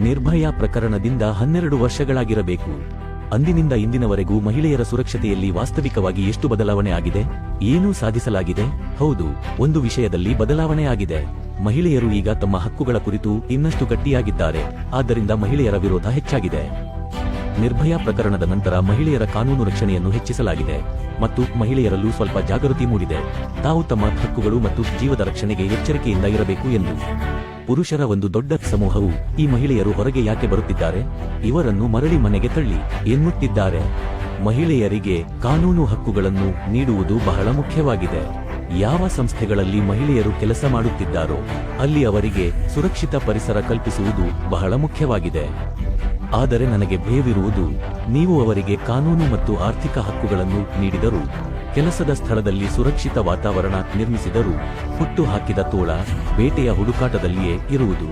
ನಿರ್ಭಯಾ ಪ್ರಕರಣದಿಂದ 12 ವರ್ಷಗಳಾಗಿರಬೇಕು. ಅಂದಿನಿಂದ ಇಂದಿನವರೆಗೂ ಮಹಿಳೆಯರ ಸುರಕ್ಷತೆಯಲ್ಲಿ ವಾಸ್ತವಿಕವಾಗಿ ಎಷ್ಟು ಬದಲಾವಣೆ ಆಗಿದೆ? ಏನೂ ಸಾಧಿಸಲಾಗಿದೆ? ಹೌದು, ಒಂದು ವಿಷಯದಲ್ಲಿ ಬದಲಾವಣೆ ಆಗಿದೆ. ಮಹಿಳೆಯರು ಈಗ ತಮ್ಮ ಹಕ್ಕುಗಳ ಕುರಿತು ಇನ್ನಷ್ಟು ಗಟ್ಟಿಯಾಗಿದ್ದಾರೆ. ಆದ್ದರಿಂದ ಮಹಿಳೆಯರ ವಿರೋಧ ಹೆಚ್ಚಾಗಿದೆ. ನಿರ್ಭಯಾ ಪ್ರಕರಣದ ನಂತರ ಮಹಿಳೆಯರ ಕಾನೂನು ರಕ್ಷಣೆಯನ್ನು ಹೆಚ್ಚಿಸಲಾಗಿದೆ ಮತ್ತು ಮಹಿಳೆಯರಲ್ಲೂ ಸ್ವಲ್ಪ ಜಾಗೃತಿ ಮೂಡಿದೆ. ತಾವು ತಮ್ಮ ಹಕ್ಕುಗಳು ಮತ್ತು ಜೀವದ ರಕ್ಷಣೆಗೆ ಎಚ್ಚರಿಕೆಯಿಂದ ಇರಬೇಕು ಎಂದು. ಪುರುಷರ ಒಂದು ದೊಡ್ಡ ಸಮೂಹವು ಈ ಮಹಿಳೆಯರು ಹೊರಗೆ ಯಾಕೆ ಬರುತ್ತಿದ್ದಾರೆ, ಇವರನ್ನು ಮರಳಿ ಮನೆಗೆ ತಳ್ಳಿ ಎನ್ನುತ್ತಿದ್ದಾರೆ. ಮಹಿಳೆಯರಿಗೆ ಕಾನೂನು ಹಕ್ಕುಗಳನ್ನು ನೀಡುವುದು ಬಹಳ ಮುಖ್ಯವಾಗಿದೆ. ಯಾವ ಸಂಸ್ಥೆಗಳಲ್ಲಿ ಮಹಿಳೆಯರು ಕೆಲಸ ಮಾಡುತ್ತಿದ್ದಾರೋ ಅಲ್ಲಿ ಅವರಿಗೆ ಸುರಕ್ಷಿತ ಪರಿಸರ ಕಲ್ಪಿಸುವುದು ಬಹಳ ಮುಖ್ಯವಾಗಿದೆ. ಆದರೆ ನನಗೆ ಭಯವಿರುವುದು, ನೀವು ಅವರಿಗೆ ಕಾನೂನು ಮತ್ತು ಆರ್ಥಿಕ ಹಕ್ಕುಗಳನ್ನು ನೀಡಿದರೂ, ಕೆಲಸದ ಸ್ಥಳದಲ್ಲಿ ಸುರಕ್ಷಿತ ವಾತಾವರಣ ನಿರ್ಮಿಸಿದರೂ, ಹುಟ್ಟು ಹಾಕಿದ ತೋಳ ಬೇಟೆಯ ಹುಡುಕಾಟದಲ್ಲಿಯೇ ಇರುವುದು.